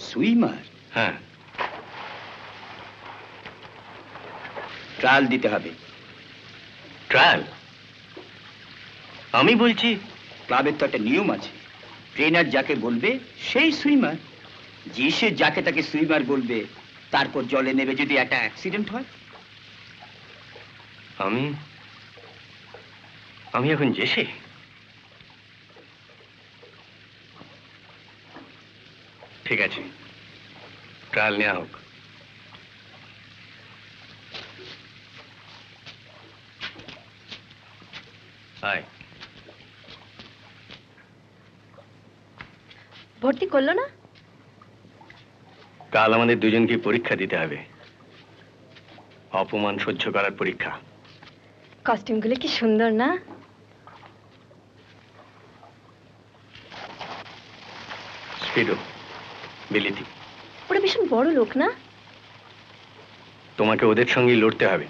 Swimmer? হ্যাঁ। Trial দিতে হবে। ট্রায়াল? আমি বলছি ক্লাবের তো একটা নিয়ম আছে, ট্রেনার যাকে বলবে সেই সুইমার। যে সে যাকে তাকে সুইমার বলবে, তারপর জলে নেবে যদি একটা অ্যাক্সিডেন্ট হয়। আমি এখন জেসে? ঠিক আছে, ট্রায়াল নেওয়া হোক। হাই। ভর্তি করলো না? কাল আমাদের দুজনকে পরীক্ষা দিতে হবে, অপমান সহ্য করার পরীক্ষা। কস্টিউমগুলো কি সুন্দর না? স্পিডো, বিলিতি। ওরা ভীষণ বড় লোক না? তোমাকে ওদের সঙ্গেই লড়তে হবে।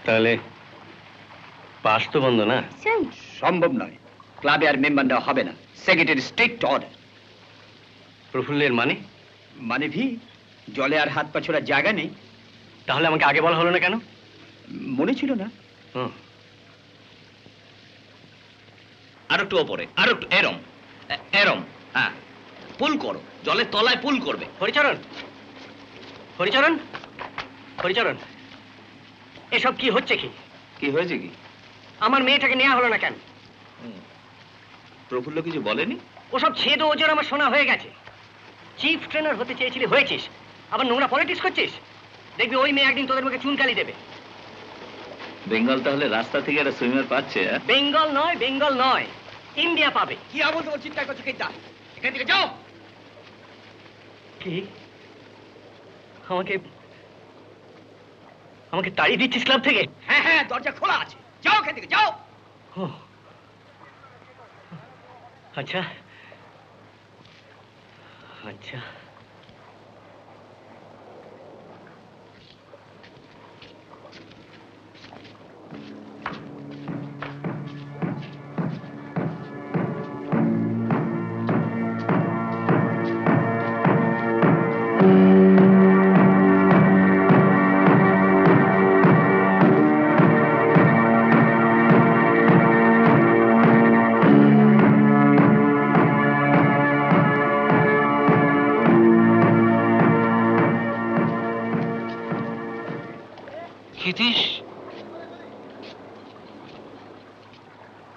তাহলে পাস তো বন্ধ না? সম্ভব নয়, ক্লাবে আর মেম্বার নেওয়া হবে না। Secretary strict order. প্রফুল্লের মানে? মানে ভি, জলে আর হাত পা ছোড়ার জায়গা নেই। তাহলে আমাকে আগে বলা হলো না কেন? মনে ছিল না। আর একটু ওপরে, আর একটু এরম এরম। হ্যাঁ, পুল করো, জলের তলায় পুল করবে। হরিচরণ, হরিচরণ, হরিচরণ, এসব কি হচ্ছে? কি হয়েছে কি? আমার মেয়েটাকে নেওয়া হলো না কেন? প্রফুল্ল কিছু বলেনি? ওসব ছেদ ওজন আমার শোনা হয়ে গেছে। চিফ ট্রেনার হতে চেয়েছিলি, হয়েছিস, আবার নোংরা পলিটিক্স করছিস। দেখবি ওই মেয়ে একদিন তোদের মুখে চুনকালি দেবে। বেঙ্গল তাহলে রাস্তা থেকে একটা সুইমার পাচ্ছে? বেঙ্গল নয়, বেঙ্গল নয়, ইন্ডিয়া পাবে। কি আবল তোমার চিন্তা করছো? কেতা, এখান থেকে যাও। কি? আমাকে আমাকে তাড়িয়ে দিচ্ছিস ক্লাব থেকে? হ্যাঁ হ্যাঁ, দরজা খোলা আছে, যাও এখান থেকে, যাও। আচ্ছা আচ্ছা।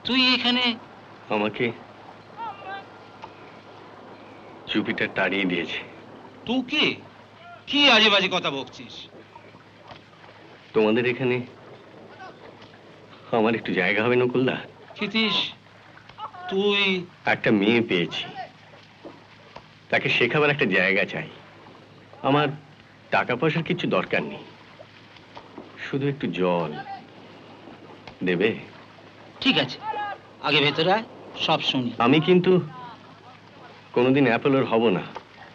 তুই এখানে? আমাকে জুপিটার তাড়িয়ে দিয়েছে। তোকে? কি আজে বাজে কথা বকছিস? তোমাদের এখানে আমার একটু জায়গা হবে নকুলদা? ক্ষিতীশ, তুই? একটা মেয়ে পেয়েছি, তাকে শেখাবার একটা জায়গা চাই। আমার টাকা পয়সার কিছু দরকার নেই, শুধু একটু জল দেবে? ঠিক আছে, আগে ভেতরে আয়, সব শুনি। আমি কিন্তু কোনোদিন অ্যাপোলোর হব না।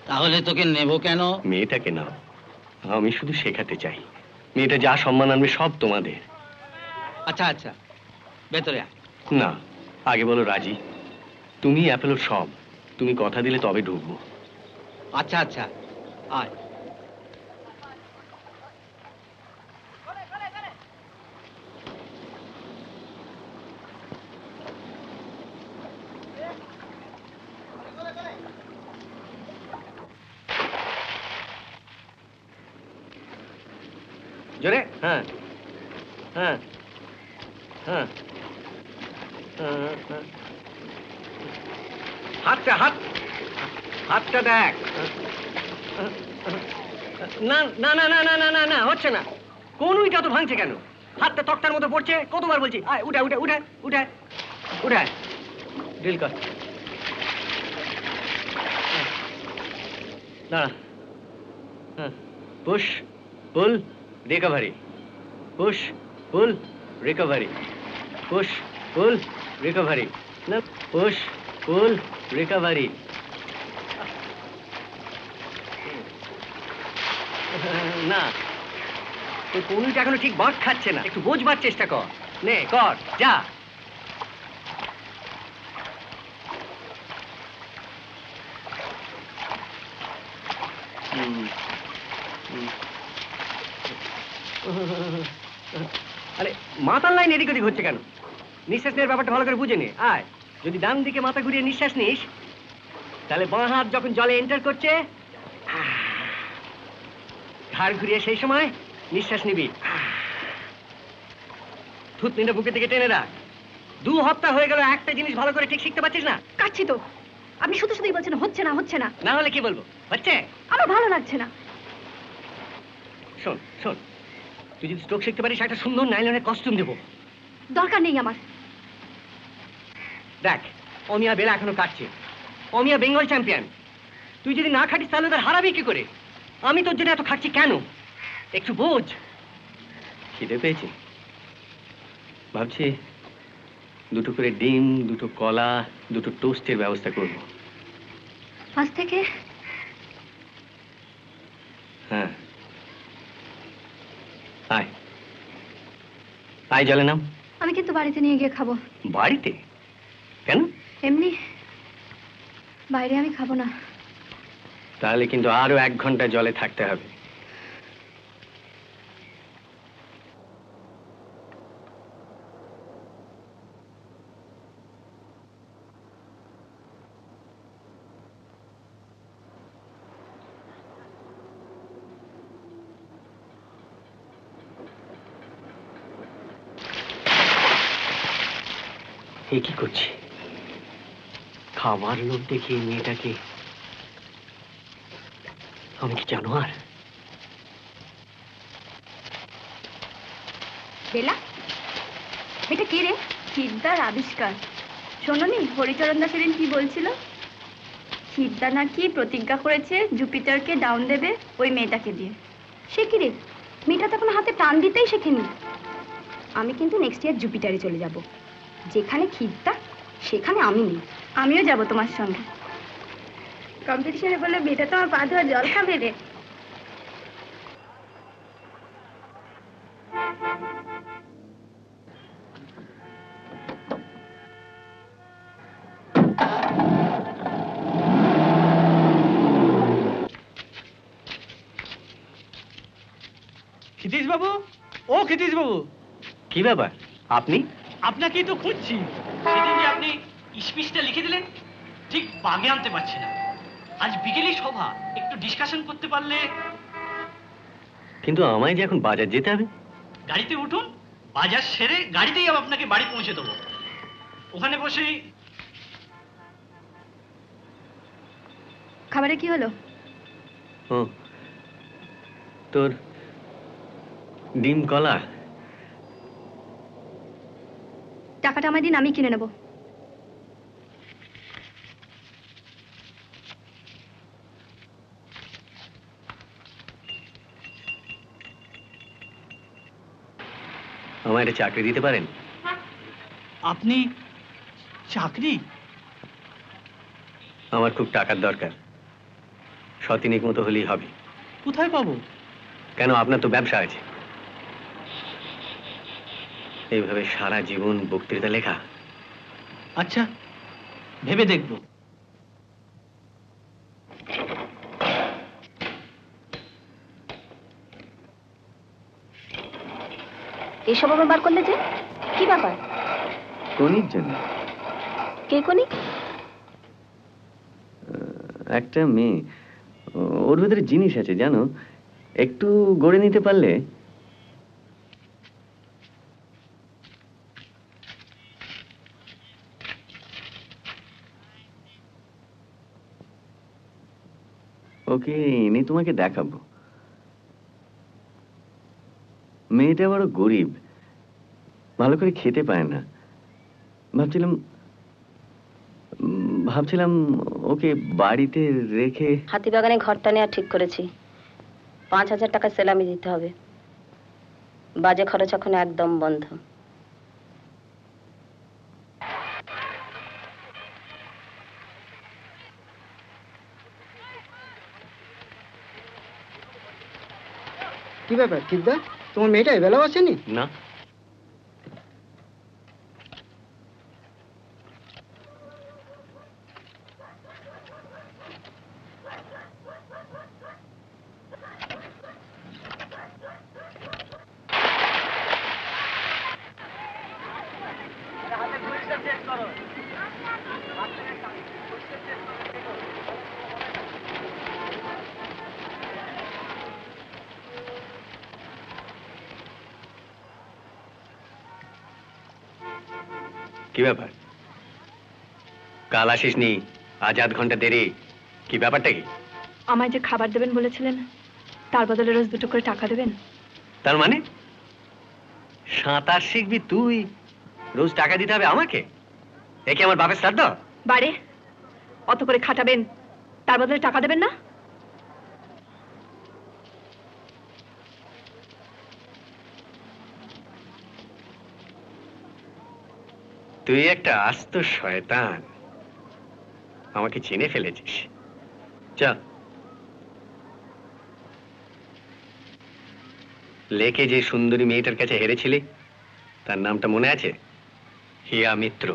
তাহলে তোকে নেব কেন? মেয়েটাকে নাও, আমি শুধু শেখাতে চাই। মেয়েটা যা সম্মান আনবে সব তোমাদের। আচ্ছা আচ্ছা, ভেতরে আয়। না, আগে বলো রাজি। তুমি অ্যাপোলোর সব, তুমি কথা দিলে তবে ঢুকবো। আচ্ছা আচ্ছা, আয়। জোরে, হ্যাঁ হ্যাঁ হ্যাঁ। হাতটা হাতটা দেখ। না না না না না না না না, হচ্ছে না। কোন উইটা তো ভাঙছে কেন? হাতটা তক্তার মতো পড়ছে, কতবার বলছি আয় উঠা উঠা উঠা উঠা উঠা ডিল কর। দাঁড়া। হ্যাঁ, পুশ পুল রিকভারি, পুশ পুল রিকভারি, পুশ পুল রিকভারি, না পুশ পুল রিকভারি। না, তোর কনুইটা এখনো ঠিক বাঁক খাচ্ছে না, একটু বোঝবার চেষ্টা কর। নে কর, যা। আরে মাথার লাইন এদিক ওদিক হচ্ছে কেন? নিঃশ্বাস নেওয়ার ব্যাপারটা ভালো করে বুঝে নে। আয়, যদি ডান দিকে মাথা ঘুরিয়ে নিঃশ্বাস নিস, তাহলে বাঁ হাত যখন জলে এন্টার করছে, ঘাড় ঘুরিয়ে সেই সময় নিঃশ্বাস নিবি। থুতনিটা বুকে থেকে টেনে রাখ। 2 হপ্তাহ হয়ে গেল, একটা জিনিস ভালো করে ঠিক শিখতে পারছিস না। কাচ্ছি তো। আপনি শুধু শুধুই বলছেন হচ্ছে না হচ্ছে না। না হলে কি বলবো? হচ্ছে। আমার ভালো লাগছে না। শোন শোন, তুই যদি স্ট্রোক শিখতে পারিস, একটা সুন্দর নাইলনের কস্টিউম দেবো। দরকার নেই আমার। দেখ, অমিয়া বেলা এখনো কাটছে। অমিয়া বেঙ্গল চ্যাম্পিয়ন। তুই যদি না খাটিস তাহলে ওদের হারাবি কি করে? আমি তোর জন্য এত খাচ্ছি কেন? একটু বোঝ। খিদে পেয়েছি, ভাবছি 2টো করে ডিম, 2টো কলা, 2টো টোস্টের ব্যবস্থা করব। আজ থেকে? হ্যাঁ, আয় আয়, জলে নাম। আমি কিন্তু বাড়িতে নিয়ে গিয়ে খাবো। বাড়িতে? কেন? এমনি, বাইরে আমি খাবো না। তাহলে কিন্তু আরো 1 ঘন্টা জলে থাকতে হবে। এ কি করছি? খাবার লোভ দেখিয়ে মেয়েটাকে আমি কি জানোয়ার? বেলা, এটা কে রে? সিদ্ধার আবিষ্কার। শোনোনি হরিচরণ দাস সেদিন কি বলছিল? সিদ্ধা নাকি প্রতিজ্ঞা করেছে জুপিটারকে ডাউন দেবে ওই মেয়েটাকে দিয়ে। সে কি রে, মেয়েটা তখন হাতে টান দিতেই শেখেনি। আমি কিন্তু নেক্সট ইয়ার জুপিটারে চলে যাব। যেখানে খিদ্দা সেখানে আমি নেই। আমিও যাব তোমার সঙ্গে। কম্পিটিশনে বলে মেয়েটা তো আমার পা ধোয়া জল খাবে রে। ক্ষিতীশ বাবু, ও ক্ষিতীশ বাবু, কি ব্যাপার? আপনি? আপনাকেই তো খুঁজছি। সেদিন যে আপনি স্পিচটা লিখে দিলেন, ঠিক বাগে আনতে পারছি না। আজ বিকেলেই সভা, একটু ডিসকাশন করতে পারলে। কিন্তু আমায় যে এখন বাজার যেতে হবে। গাড়িতে উঠুন, বাজার সেরে গাড়িতেই আপনাকে বাড়ি পৌঁছে দেবো। ওখানে বসেই। খাবারে কি হলো? ও, তোর ডিম কলা। টাকাটা আমায় দিন, আমি কিনে নেব। আমায় একটা চাকরি দিতে পারেন? আপনি চাকরি? আমার খুব টাকার দরকার। 100-3 মতো হলেই হবে। কোথায় পাবো? কেন, আপনার তো ব্যবসা আছে। এইভাবে সারা জীবন বক্তৃতা লেখা। আচ্ছা, ভেবে দেখব। এসব আবার বার করলে যে কি ব্যাপার? কনির জন্য। কে কোনি? একটা মেয়ে, ওর ভেতরে জিনিস আছে জানো, একটু গড়ে নিতে পারলে। ওকে এনে তোমাকে দেখাবো। মেয়েটা বড় গরিব, ভালো করে খেতে পায় না। ভাবছিলাম ওকে বাড়িতে রেখে। হাতিবাগানে ঘরটা নেওয়া ঠিক করেছি। 5,000 টাকা সেলামি দিতে হবে। বাজে খরচ এখন একদম বন্ধ। কি ব্যাপার কিদ্দা, তোমার মেয়েটা এবেলাও আসেনি? না, কি ব্যাপার? কাল আসিসনি, আজ আধ ঘন্টা দেরি, কি ব্যাপারটা কি? আমায় যে খাবার দেবেন বলেছিলেন, তার বদলে রোজ 2 করে টাকা দেবেন। তার মানে সাঁতার শিখবি তুই, রোজ টাকা দিতে হবে আমাকে? এ কি আমার বাপের শ্রাদ্ধ? বাড়ে অত করে খাটাবেন, তার বদলে টাকা দেবেন না? তুই একটা আস্ত শয়তান, আমাকে চিনে ফেলেছিস। চল, লেকে যে সুন্দরী মেয়েটার কাছে হেরেছিলি, তার নামটা মনে আছে? হিয়া মিত্র।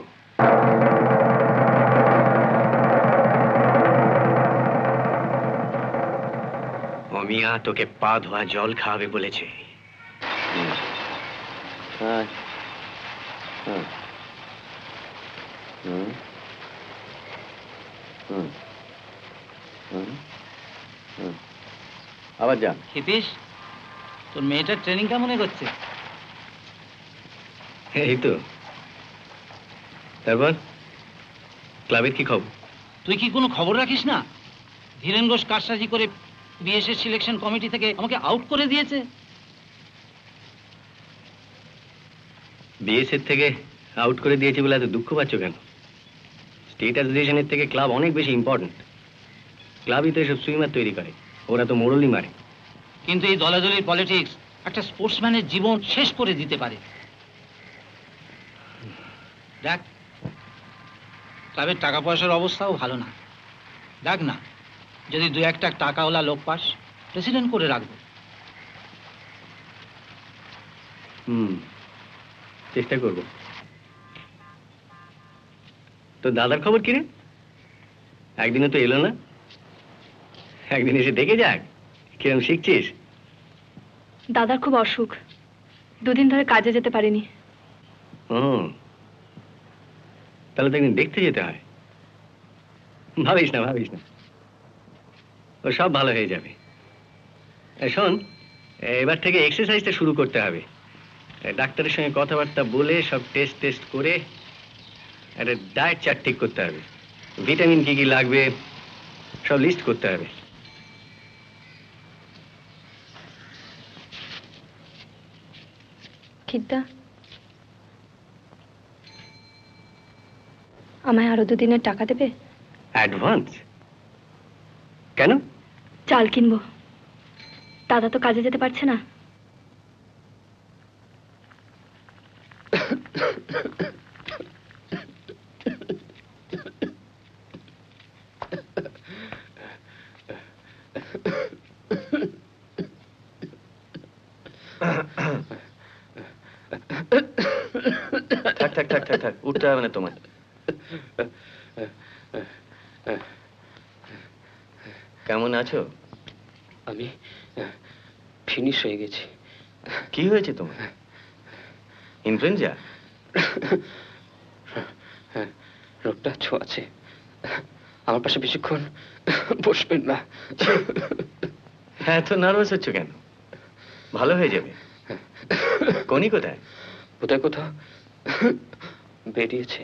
অমিয়া তোকে পা ধোয়া জল খাওয়াবে বলেছে। হ্যাঁ, হ্যাঁ, হুম, হুম, হুম, হুম। আবার যা। ক্ষিতীশ, তোর মেয়েটার ট্রেনিং কেমন করছে? এই তো। তারপর ক্লাবের কি খবর? তুই কি কোনো খবর রাখিস না? ধীরেন ঘোষ কারসাজি করে বিএসএ সিলেকশন কমিটি থেকে আমাকে আউট করে দিয়েছে। বিএসএর থেকে আউট করে দিয়েছে বলে এত দুঃখ পাচ্ছ কেন? স্টেট অ্যাসোসিয়েশনের থেকে ক্লাব অনেক বেশি ইম্পর্টেন্ট। ক্লাবই তো এসব সুইমার তৈরি করে, ওরা তো মোড়লই মারে। কিন্তু এই দলাদলির পলিটিক্স একটা স্পোর্টসম্যানের জীবন শেষ করে দিতে পারে। দেখ, ক্লাবের টাকা পয়সার অবস্থাও ভালো না। দেখ না, যদি 2-1টা টাকাওয়ালা লোক পাস, প্রেসিডেন্ট করে রাখবো। চেষ্টা করব। তো দাদার খবর কি রে? একদিনও তো এলো না। একদিন এসে দেখে যাক কিরম শিখছিস। দাদার খুব অসুখ, 2 দিন ধরে কাজে যেতে পারেনি। তাহলে তো একদিন দেখতে যেতে হয়। ভাবিস না, ভাবিস না, ও সব ভালো হয়ে যাবে। শোন, এবার থেকে এক্সারসাইজটা শুরু করতে হবে। ডাক্তারের সঙ্গে কথাবার্তা বলে সব টেস্ট করে একটা ডায়েট চার্ট ঠিক করতে হবে। ভিটামিন কি কি লাগবে সব লিস্ট করতে হবে। কিদ্দা, আমায় আরো 2 দিনের টাকা দেবে? অ্যাডভান্স? কেন? চাল কিনবো। দাদা তো কাজে যেতে পারছে না। থাক থাক থাক থাক থাক, উঠতে হবে না তোমার। কেমন আছো? আমি ফিনিশ হয়ে গেছি। কি হয়েছে তোমার? ইনফ্লুয়েঞ্জা? হ্যাঁ, রোগটা ছোঁয়াছে। আমার পাশে বেশিক্ষণ বসবেন না। হ্যাঁ, তো নার্ভাস হচ্ছ কেন? ভালো হয়ে যাবে। কোনি কোথায়? কোথায় কোথাও বেরিয়েছে।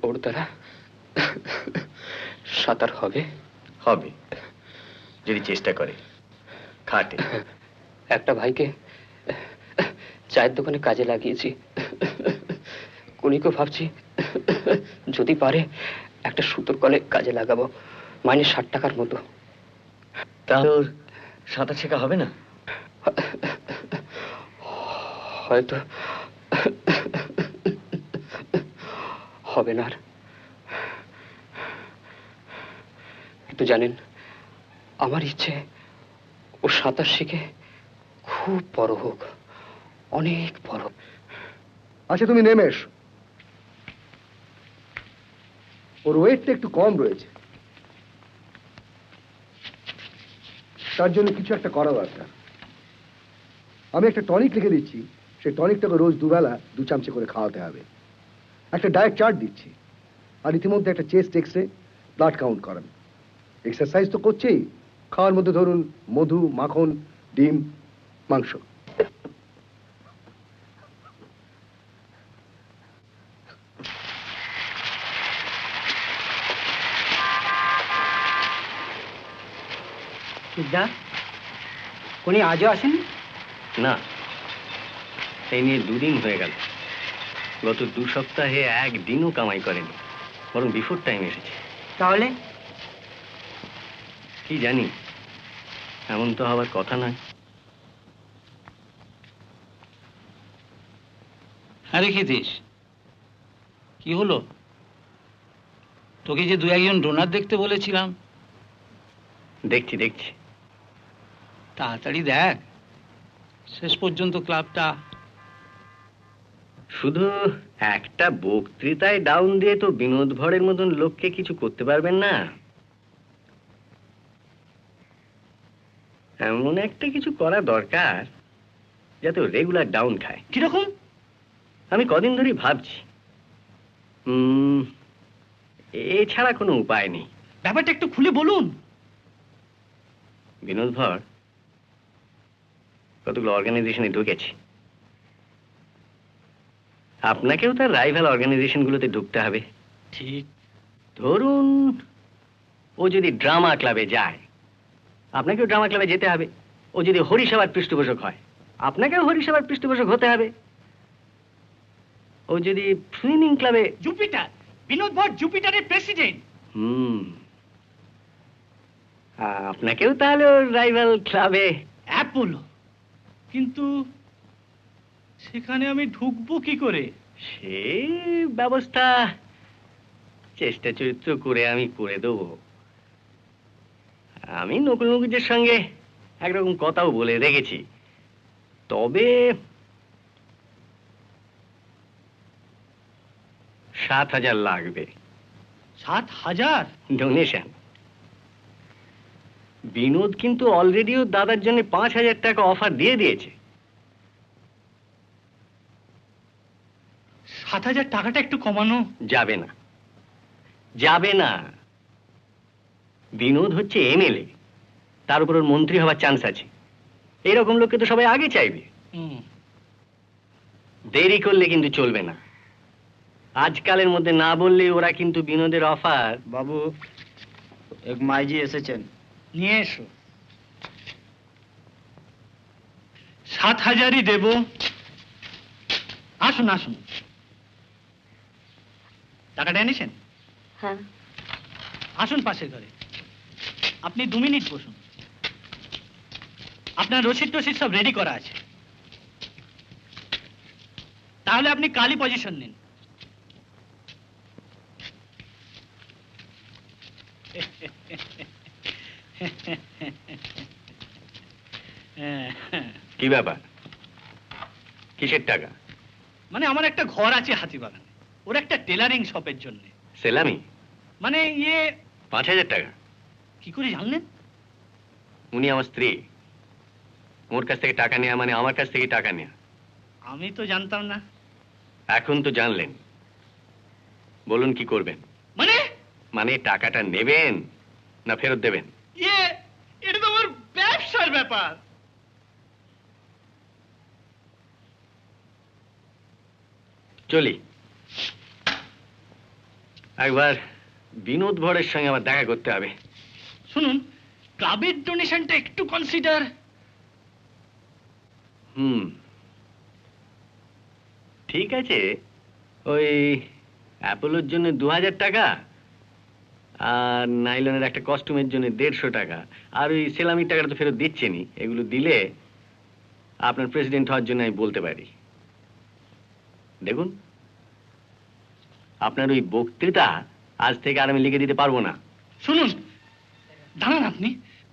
ওর দ্বারা সাঁতার হবে? হবে, যদি চেষ্টা করে। খাটে একটা ভাইকে চায়ের দোকানে কাজে লাগিয়েছি। কনিকে ভাবছি যদি পারে একটা সুতোর কলে কাজে লাগাবো, মাইনে 60 টাকার মতো। তাহলে ওর সাঁতার শেখা হবে না? হয়তো হবে না। কিন্তু জানেন, আমার ইচ্ছে ও সাঁতার শিখে খুব বড় হোক, অনেক বড়। আচ্ছা, তুমি নেমে এসো। ওর ওয়েটটা একটু কম রয়েছে, তার জন্য কিছু একটা করা দরকার। আমি একটা টনিক লিখে দিচ্ছি, সেই টনিকটাকে রোজ দুবেলা 2 চামচে করে খাওয়াতে হবে। একটা ডায়েট চার্ট দিচ্ছি, আর ইতিমধ্যে একটা চেস্ট এক্সরে, ব্লাড কাউন্ট করান। এক্সারসাইজ তো করছেই, খাওয়ার মধ্যে ধরুন মধু, মাখন, ডিম, মাংস। সিদ্ধা, উনি আজও আসেন? না, এই নিয়ে 2 দিন হয়ে গেল। গত 2 সপ্তাহে একদিনও কামাই করেনি, বরং বিফোর টাইম এসেছে। তাহলে কি জানি, এমন তো হওয়ার কথা নয়। আরে ক্ষিতীশ, কি হলো? তোকে যে 2-1 ডোনার দেখতে বলেছিলাম। দেখছি। তাড়াতাড়ি দেখ, শেষ পর্যন্ত ক্লাবটা। শুধু একটা বক্তৃতায় ডাউন দিয়ে তো বিনোদ ভরের মতন লোককে কিছু করতে পারবেন না। এমন একটা কিছু করা দরকার যাতে রেগুলার ডাউন খায়। কিরকম? আমি কদিন ধরেই ভাবছি, এছাড়া কোনো উপায় নেই। ব্যাপারটা একটু খুলে বলুন। বিনোদ ভর কতগুলো অর্গানাইজেশনে ঢুকেছে, আপনাকেও তার রাইভাল অর্গানাইজেশনগুলোতে ঢুকতে হবে। ঠিক। ধরুন ও যদি ড্রামা ক্লাবে যায়, আপনাকেও ড্রামা ক্লাবে যেতে হবে। ও যদি হরিসভার পৃষ্ঠপোষক হয়, আপনাকেও হরিসভার পৃষ্ঠপোষক হতে হবে। ও যদি সুইমিং ক্লাবে, জুপিটার, বিনোদ ভট জুপিটারের প্রেসিডেন্ট। আপনাকেও তাহলে ওর রাইভাল ক্লাবে। অ্যাপোলো। কিন্তু সেখানে আমি ঢুকবো কি করে? সে ব্যবস্থা চেষ্টা চরিত্র করে আমি করে দেবো। আমি নকুল মুখুজ্জের সঙ্গে একরকম কথাও বলে রেখেছি। তবে 7,000 লাগবে। 7,000 ডোনেশন। বিনোদ কিন্তু অলরেডিও দাদার জন্য 5,000 টাকা অফার দিয়ে দিয়েছে। 7,000 টাকাটা একটু কমানো যাবে না। বিনোদ হচ্ছে এমএলএ, তার উপর ওর মন্ত্রী হওয়ার চান্স আছে। এরকম লোককে তো সবাই আগে চাইবে। দেরি করলে কিন্তু চলবে না। আজকালের মধ্যে না বললে ওরা কিন্তু বিনোদের অফার। বাবু, এক মাইজি এসেছেন, নিয়ে এসো। 7,000ই দেব। আসুন। টাকাটা এনেছেন? হ্যাঁ। আসুন পাশের ঘরে। আপনি 2 মিনিট বসুন। আপনার রসিদ সব রেডি করা আছে। তাহলে আপনি কালই পজিশন নিন। কি ব্যাপার? কিসের টাকা? মানে আমার একটা ঘর আছে হাতিবাগানে, ওর একটা টেলারিং শপের জন্য। সেলামি? মানে 5,000 টাকা। কি করে জানলেন? উনি আমার স্ত্রী, ওর কাছ থেকে টাকা নেওয়া মানে আমার কাছ থেকে টাকা নেওয়া। আমি তো জানতাম না। এখন তো জানলেন। বলুন কি করবেন? মানে টাকাটা নেবেন না ফেরত দেবেন? এটা তো আমার ব্যবসার ব্যাপার। চলি। একবার বিনোদ ভরের সঙ্গে আমার দেখা করতে হবে। শুনুন, ক্লাবের ডোনেশনটা একটু কনসিডার। ঠিক আছে, ওই অ্যাপোলোর জন্য 2000 টাকা, আর নাইলনের একটা কস্টিউমের জন্য 150 টাকা, আর ওই সেলামির টাকাটা তো ফেরত দিচ্ছেনি। এগুলো দিলে আপনার প্রেসিডেন্ট হওয়ার জন্য আমি বলতে পারি। দেখুন, আপনার ওই বক্তৃতা আজ থেকে আর আমি লিখে দিতে পারবো না। শুনুন, দাঁড়ান আপনি,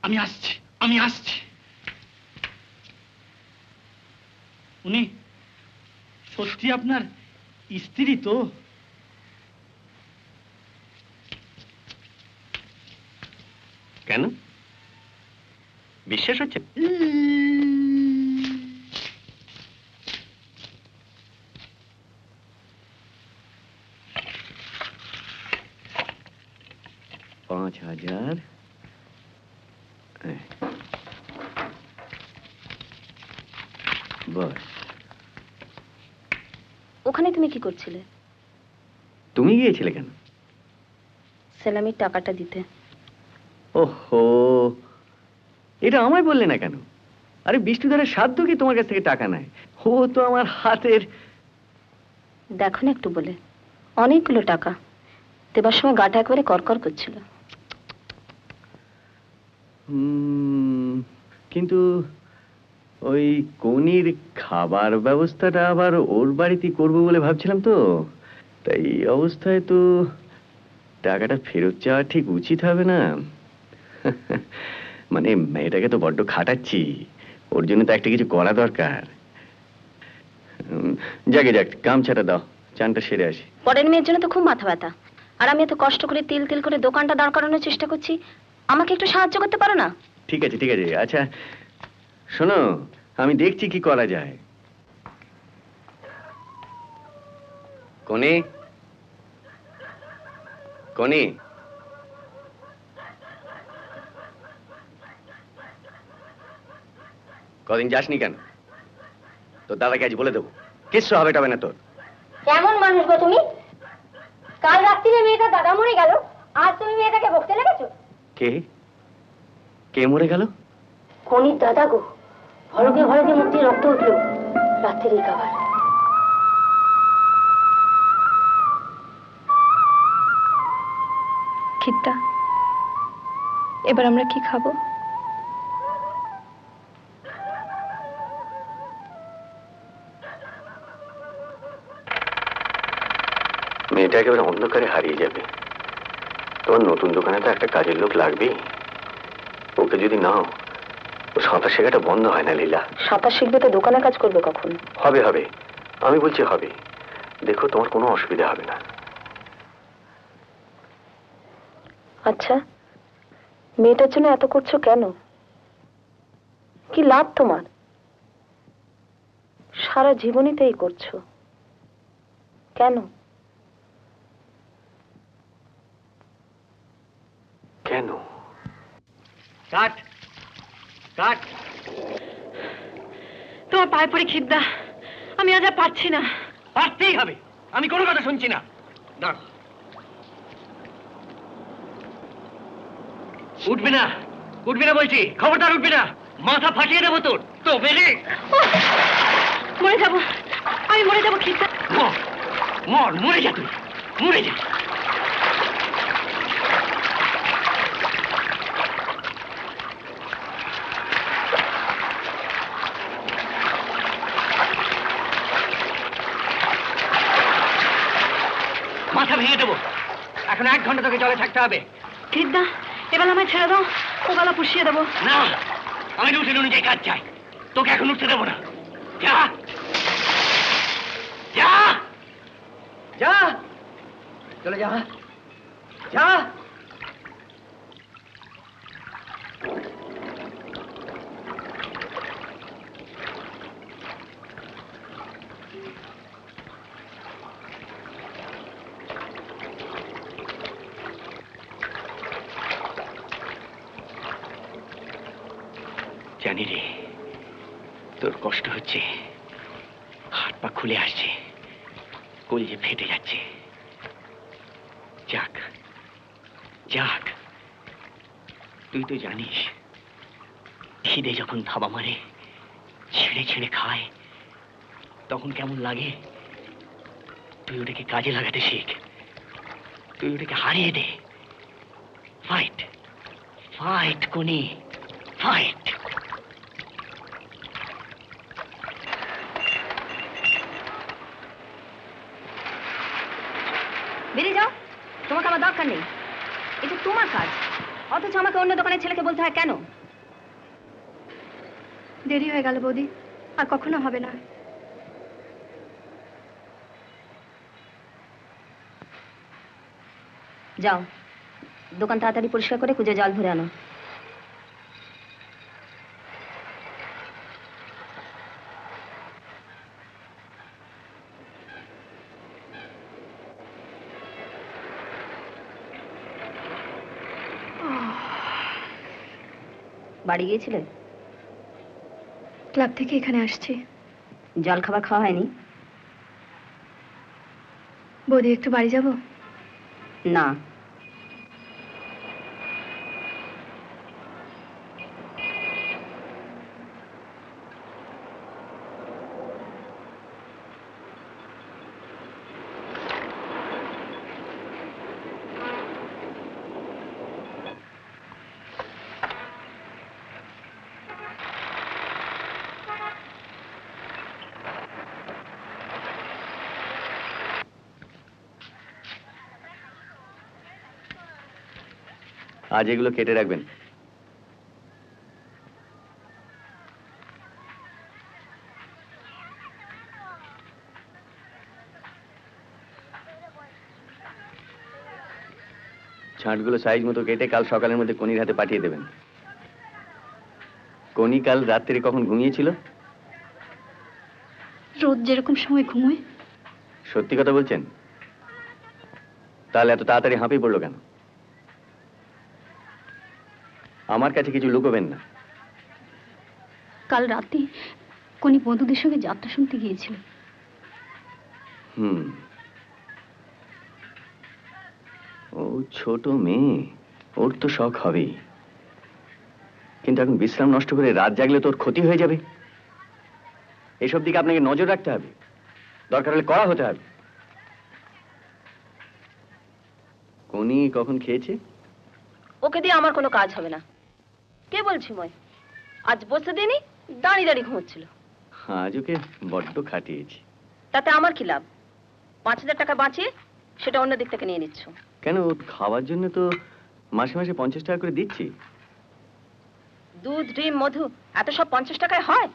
আমি আসছি। উনি সত্যি আপনার স্ত্রী তো? কেন, বিশ্বাস হচ্ছে? $5000। বাস। ওখানে তুমি কি করছিলে? তুমি গিয়েছিলে কেন? সেলামির টাকাটা দিতে। ওহো, এটা আমায় বললে না কেন? আরে বিষ্ণুধরের সাধ্য কি তোমার কাছ থেকে টাকা নেয়? ও তো আমার হাতের। দেখো না একটু বলে, অনেকগুলো টাকা দেবার সময় গাটা একেবারে করকর করছিল। কিন্তু ওই কনির খাবার ব্যবস্থাটা আবার ওর বাড়িতে করবো বলে ভাবছিলাম তো, তাই এই অবস্থায় তো টাকাটা ফেরত যাওয়া ঠিক উচিত হবে না। মানে মেয়েটাকে তো বড্ড খাটাচ্ছি, ওর জন্য তো একটা কিছু করা দরকার। যাক, গামছাটা দাও, চানটা সেরে আসি। পরের মেয়ের জন্য তো খুব মাথা ব্যথা, আর আমি এত কষ্ট করে তিল তিল করে দোকানটা দাঁড় করানোর চেষ্টা করছি, আমাকে একটু সাহায্য করতে পারো না? ঠিক আছে, ঠিক আছে। আচ্ছা শোনো, আমি দেখছি কি করা যায়। কনে, কনে, কদিন যাসনি কেন? তোর দাদাকে আজ বলে দেবো, কিচ্ছু হবে না তোর। কেমন মানুষ গো তুমি? কাল রাত্রিরে মেয়েটা দাদা মরে গেল, আজ তুমি মেয়েটাকে বকতে লেগেছো? কে কে মরে গেল? কনির দাদা গো, ভলকে ভলকে মুখ দিয়ে রক্ত উঠলো রাত্রির খাবার। খিত্তা, এবার আমরা কি খাবো? মেয়েটা একেবারে অন্ধকারে হারিয়ে যাবে। তোমার নতুন দোকানে তো একটা কাজের লোক লাগবেই। ওকে যদি নাও, ও সাঁতার শেখাটা বন্ধ হয় না লীলা। সাঁতার শিখবে তো দোকানে কাজ করবে কখন? হবে হবে, আমি বলছি হবে। দেখো, তোমার কোনো অসুবিধা হবে না। আচ্ছা, মেয়েটার জন্য এত করছো কেন? কি লাভ তোমার? সারা জীবনই তো এই করছো, কেন? কেন? কাট কাট। তোমার পায়ে পড়ে খিদ্দা, আমি আজ আর পারছি না। পারতেই হবে, আমি কোনো কথা শুনছি না। দাঁড়, উঠবি না, উঠবি না বলছি, খবরদার উঠবি না, মাথা ফাটিয়ে দেবো তোর। তো বেরে মরে যাবো, আমি মরে যাবো খিদ্দা। মর, মরে যা তুই, মরে যা। মাথা ভেঙে দেবো। এখন 1 ঘন্টা তোকে জলে থাকতে হবে। খিদ্দা, এবার আমায় ছেড়ে দাও, ও গলা পুষিয়ে দেবো। না, আমি রুটিন অনুযায়ী কাজ চাই, তোকে এখন উঠতে দেবো না। যা যা যা, চলে যা যা। জানি রে, তোর কষ্ট হচ্ছে, হাত পা খুলে আসছে, কলিজে ফেটে যাচ্ছে। যাক যাক, তুই তো জানিস খিদে যখন থাবা মারে ছেড়ে ছেড়ে খায় তখন কেমন লাগে? তুই ওটাকে কাজে লাগাতে শিখ, তুই ওটাকে হারিয়ে দে। ফাইট ফাইট কোনি, ফাইট। বেরিয়ে যাও, তোমাকে আমার দরকার নেই। এটা তোমার কাজ, অথচ আমাকে অন্য দোকানের ছেলেকে বলতে হয় কেন? দেরি হয়ে গেল বৌদি, আর কখনো হবে না। যাও, দোকান তাড়াতাড়ি পরিষ্কার করে কুজে জল ভরে আনো। বাড়ি গিয়েছিলে? ক্লাব থেকে এখানে আসছি। জল খাবার খাওয়া হয়নি? বৌদি একটু বাড়ি যাব? না। আজ এগুলো কেটে রাখবেন। ছাঁটগুলো সাইজ মতো কেটে কাল সকালের মধ্যে কনির হাতে পাঠিয়ে দেবেন। কনি কাল রাত্রে কখন ঘুমিয়েছিল? রোজ যেরকম সময় ঘুমোয়। সত্যি কথা বলছেন? তাহলে এত তাড়াতাড়ি হাঁপিয়ে পড়লো কেন? আমার কাছে কিছু লুকোবেন না। কাল রাতে কোনি বন্ধুদের সঙ্গে যাত্রা শুনতে গিয়েছিল। ও ছোট মেয়ে, ওর তো শখ হবেই, কিন্তু এখন বিশ্রাম নষ্ট করে রাত জাগলে তোর ক্ষতি হয়ে যাবে। এসব দিকে আপনাকে নজর রাখতে হবে, দরকার হলে কড়া হতে হবে। কোনি কখন খেয়েছে? ওকে দিয়ে আমার কোনো কাজ হবে না। কে বলছি মই? আজ বসে দিনই দাঁড়িয়ে দাঁড়িয়ে ঘুমোচ্ছিল। আজ ওকে বড্ড খাটিয়েছি। তাতে আমার কি লাভ? 5,000 টাকা বাঁচিয়ে সেটা অন্য দিক থেকে নিয়ে নিচ্ছ। কেন, ওর খাওয়ার জন্য তো মাসে মাসে 50 টাকা করে দিচ্ছি। দুধ, ডিম, মধু এত সব 50 টাকায় হয়?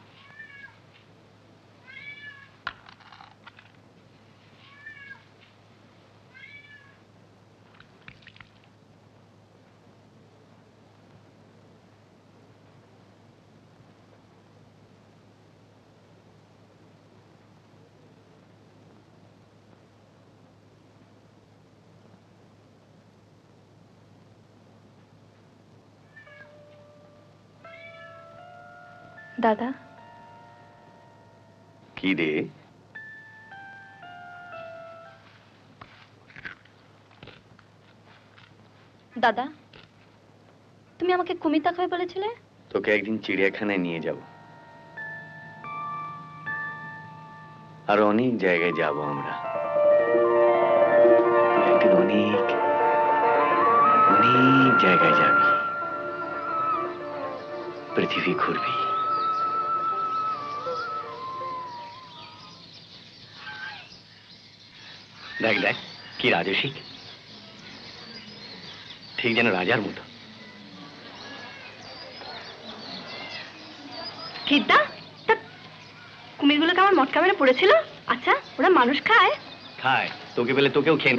দাদা। কি রে? দাদা, তুমি আমাকে কুমির দেখাবে বলেছিলে? তোকে একদিন চিড়িয়াখানায় নিয়ে যাব, আর অনেক জায়গায় যাব আমরা। একদিন অনেক অনেক জায়গায় যাবি, পৃথিবী ঘুরবি। দেখ দেখ কি রাজসিক, ঠিক যেন রাজার মতো। কিদ্দা, কুমিরগুলোকে আমার মটকা মেরে পড়েছিল। আচ্ছা, ওরা মানুষ খায়? খায়, তোকে পেলে তোকেও খেয়ে।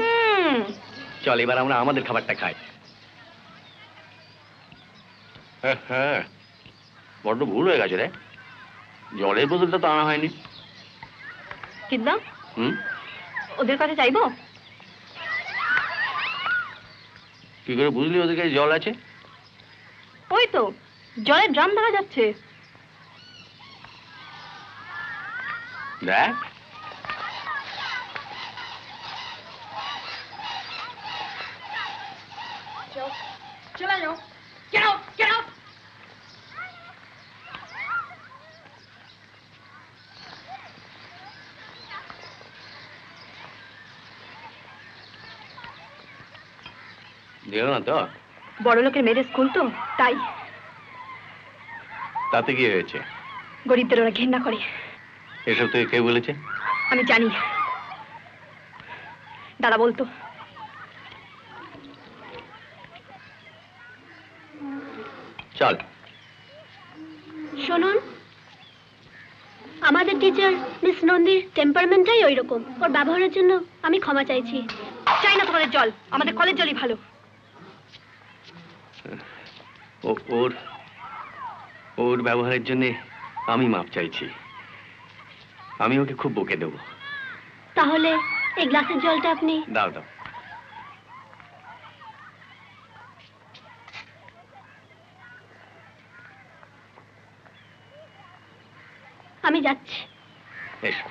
চল এবার আমরা আমাদের খাবারটা খাই। হ্যাঁ, বড্ড ভুল হয়ে গেছে রে, জলের বোতলটা তো আনা হয়নি। কিদ্দা, ওদের কাছে চাইবো? কি করে বুঝলি ওদের কাছে জল আছে? ওই তো জলের ড্রাম দেখা যাচ্ছে। দেখ, চলে যাও। Get out! Get out! দিও না তো? বড় লোকের মেয়েদের স্কুল তো, তাই। তাতে কি হয়েছে? গরিবদের ওরা ঘেন্না করে। এসব থেকে কে বলেছে? আমি জানি, দাদা বলতো। চল। শুনুন, আমাদের টিচার মিস নন্দীর টেম্পারমেন্টটাই ওই রকম। ওর ব্যবহারের জন্য আমি ক্ষমা চাইছি। চাই না তোমাদের জল, আমাদের কলেজ জলই ভালো। ওর ওর ব্যবহারের জন্য আমি মাপ চাইছি। আমি ওকে খুব বকে দেবো। তাহলে এই গ্লাসের জলটা আপনি দাও দাও। আমি যাচ্ছি। এসো।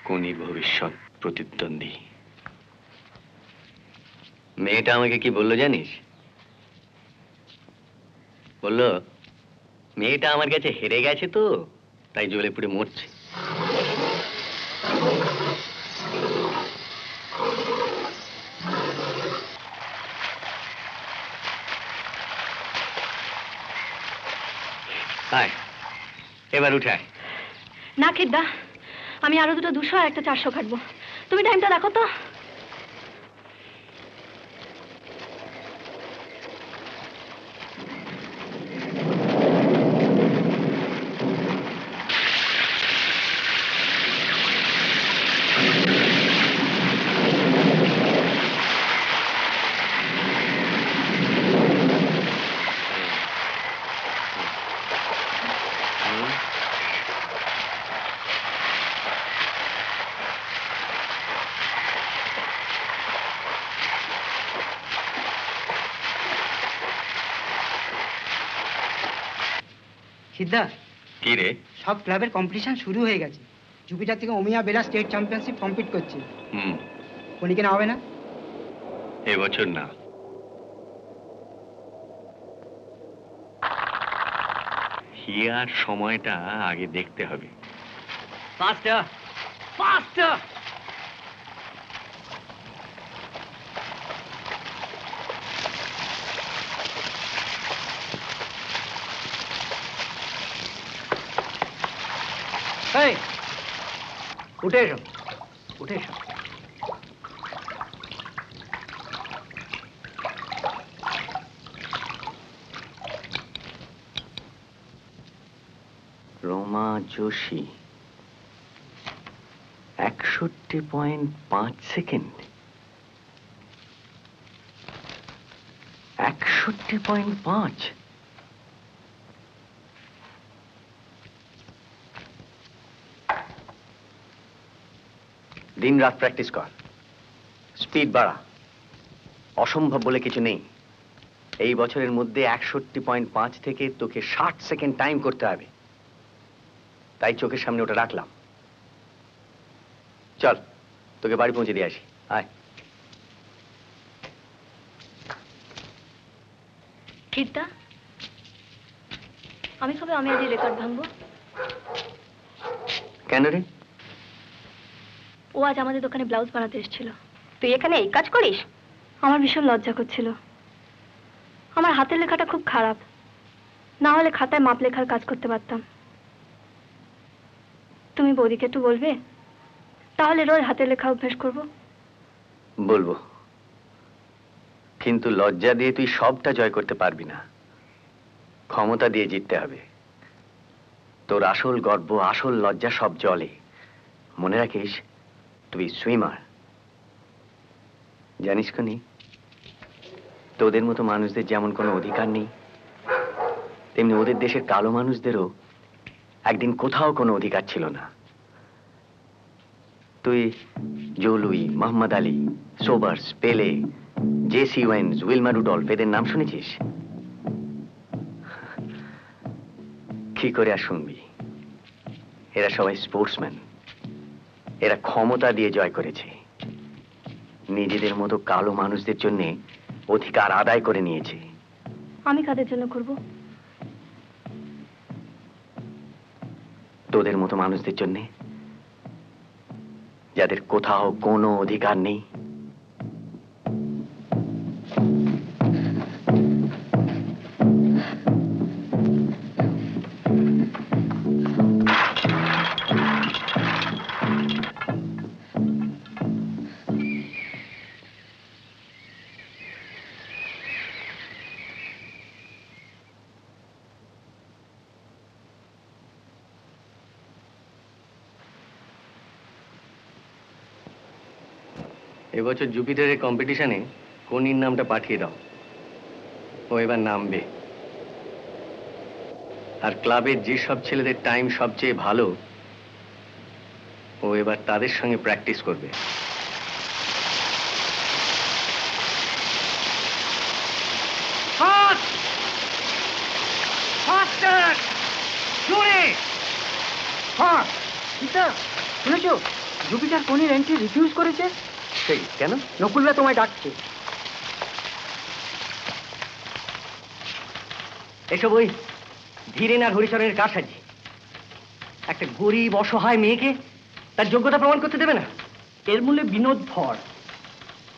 কোনির ভবিষ্যৎ প্রতিদ্বন্দ্বী। মেয়েটা আমাকে কি বললো জানিস? বললো মেয়েটা আমার কাছে হেরে গেছে তো, তাই জ্বলে পুড়ে মরছে। আয়, এবার উঠায়। না খেদ্দা, আমি আরো দুটো 200 আর একটা 400 কাটবো। তুমি টাইমটা দেখো তো। সিদ্ধা, কি রে? সব ক্লাবের কম্পিটিশন শুরু হয়ে গেছে। জুপিটার থেকে ওমিয়া বেলা স্টেট চ্যাম্পিয়নশিপ কম্পিট করছে। কোনিকে না হবে না? এবছর না। হিয়ার সময়টা আগে দেখতে হবে। Faster! Faster! এই, উঠে এসো, উঠে এসো। রমা যোশী 61.5 সেকেন্ড। 61.5। দিন রাত প্র্যাকটিস কর, স্পিড বাড়া। অসম্ভব বলে কিছু নেই। এই বছরের মধ্যে 61.5 থেকে তোকে 60 সেকেন্ড টাইম করতে হবে। তাই চোখের সামনে ওটা রাখলাম। চল, তোকে বাড়ি পৌঁছে দিয়ে আসি। আয়। খিদ্দা, আমি কবে আমি আজ রেকর্ড ভাঙবো? কেন রে? ও আজ আমাদের দোকানে ব্লাউজ বানাতে এসেছিল। তুই এখানে এই কাজ করিস? আমার ভীষণ লজ্জা করছিল। আমার হাতের লেখাটা খুব খারাপ, না হলে খাতায় মাপ লেখার কাজ করতে পারতাম। তুমি বৌদিকে একটু বলবে, তাহলে রোজ হাতের লেখা অভ্যাস করব। বলবো, কিন্তু লজ্জা দিয়ে তুই সবটা জয় করতে পারবি না। ক্ষমতা দিয়ে জিততে হবে। তোর আসল গর্ব, আসল লজ্জা সব জলে। মনে রাখিস, তুই সুইমার। জানিস কোনি, তোদের মতো মানুষদের যেমন কোনো অধিকার নেই, তেমনি ওদের দেশের কালো মানুষদেরও একদিন কোথাও কোনো অধিকার ছিল না। তুই জো লুই, মোহাম্মদ আলী, সোবার্স, পেলে, জেসি ওয়েন্স, উইলমা রুডলফ এদের নাম শুনেছিস? কি করে আর শুনবি? এরা সবাই স্পোর্টসম্যান। এরা ক্ষমতা দিয়ে জয় করেছে। নিজেদের মতো কালো মানুষদের জন্য অধিকার আদায় করে নিয়েছে। আমি কাদের জন্য করব? তোদের মতো মানুষদের জন্য, যাদের কোথাও কোনো অধিকার নেই। এবছর জুপিটারের কম্পিটিশনে কোনির নামটা পাঠিয়ে দাও। ও এবার নামবে। আর ক্লাবের যেসব ছেলেদের টাইম সবচেয়ে ভালো, ও এবার তাদের সঙ্গে প্র্যাকটিস করবে। শুনেছো, জুপিটার কোনির এন্ট্রি রিফিউজ করেছে। সেই কেন? নকুলরা তোমায় ডাকছে। এসব ওই ধীরেন আর হরিচরণের কারসাজি। একটা গরিব অসহায় মেয়েকে তার যোগ্যতা প্রমাণ করতে দেবে না। এর মূলে বিনোদ ধর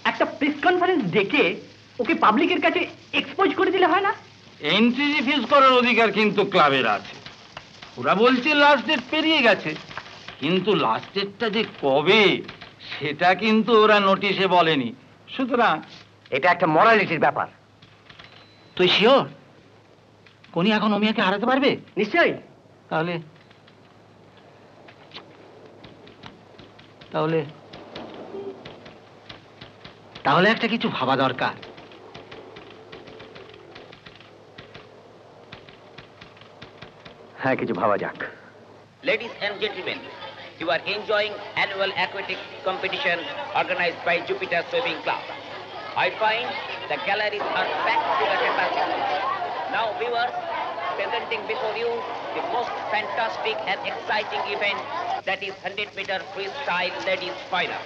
একটা প্রেস কনফারেন্স ডেকে ওকে পাবলিকের কাছে এক্সপোজ করে দিলে হয় না? এন্ট্রি রিফিউজ করার অধিকার কিন্তু ক্লাবের আছে। ওরা বলছে লাস্ট ডেট পেরিয়ে গেছে, কিন্তু লাস্ট ডেটটা যে কবে সেটা কিন্তু ওরা নোটিশে বলেনি। সুতরাং এটা একটা মরালিটির ব্যাপার। তুই শিওর কোনি এখন অমিয়াকে হারাতে পারবে? নিশ্চয়ই। তাহলে তাহলে তাহলে একটা কিছু ভাবা দরকার। হ্যাঁ, কিছু ভাবা যাক। Ladies and gentlemen, you are enjoying annual aquatic competition organized by Jupiter Swimming Club. I find the galleries are packed to the capacity. Now viewers, presenting before you the most fantastic and exciting event, that is 100-meter freestyle ladies final.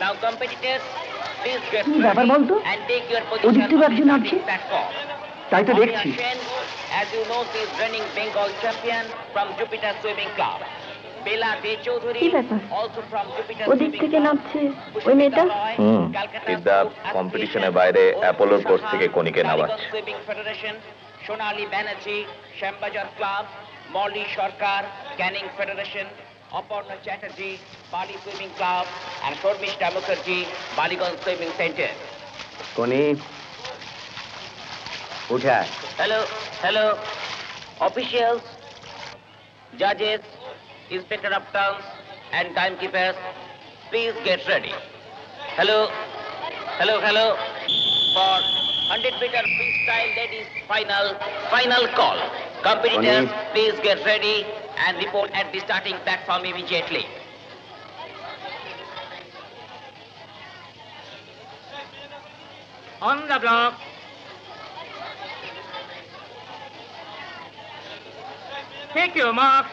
Now competitors, please get ready and take your position on the starting platform. তাই তো দেখছি। As you know, she is running Bengal champion from Jupiter Swimming Club. Bela De Chaudhary, also from Jupiter ওদিক Swimming থেকে Club. নামছে ওই মেয়েটা। সিদ্ধা কম্পিটিশনের বাইরে অ্যাপোলোর কোর্স থেকে কনিকে নামাচ্ছে। Swimming Federation, Sonali Banerjee, Shambhajar Club, Molly Sarkar, Canning Federation, Aparna Chatterjee, Bali Swimming Club, and Shormishta Mukherjee, Baliganj Swimming Center. কোনি উঠা। Hello, officials, judges, inspector of terms, and timekeepers, please get ready. Hello, for 100-meter freestyle ladies final call. Competitors, please get ready and report at the starting platform immediately. On the block. Take your mark.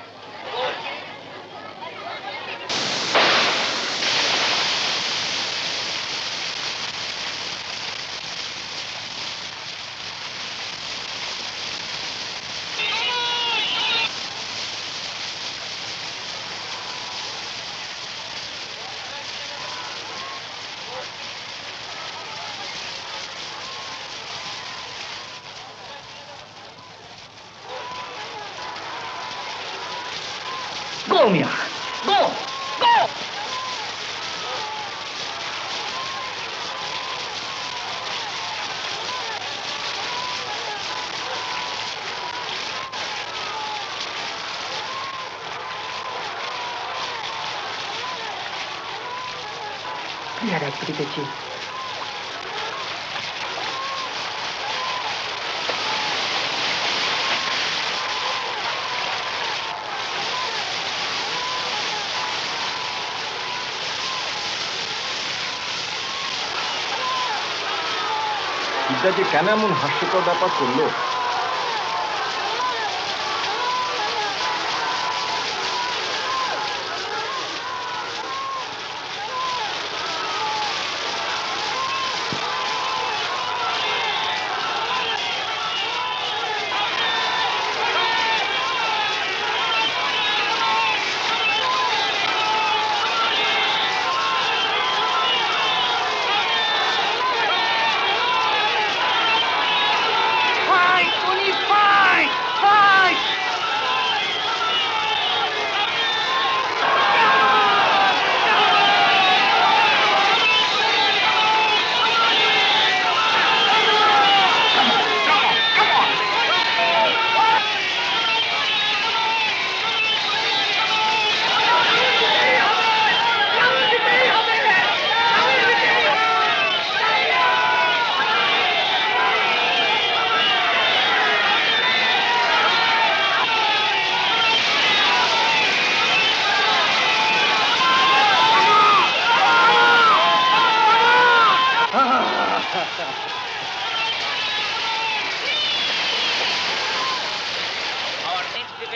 Go, Mia. Go. Clear activity. সিদ্ধা যে কেন এমন হাস্যকর ব্যাপার করলো?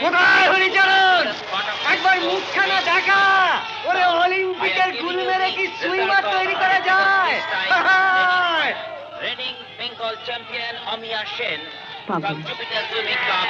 কোথায় হরিচরণ? একবার মুখখানা দেখা। ওরে অলিম্পিকের গুল মেরে কি সুইমার তৈরি করা যায়? Reigning Bengal champion Amia Sen from Jupiter Swimming Club.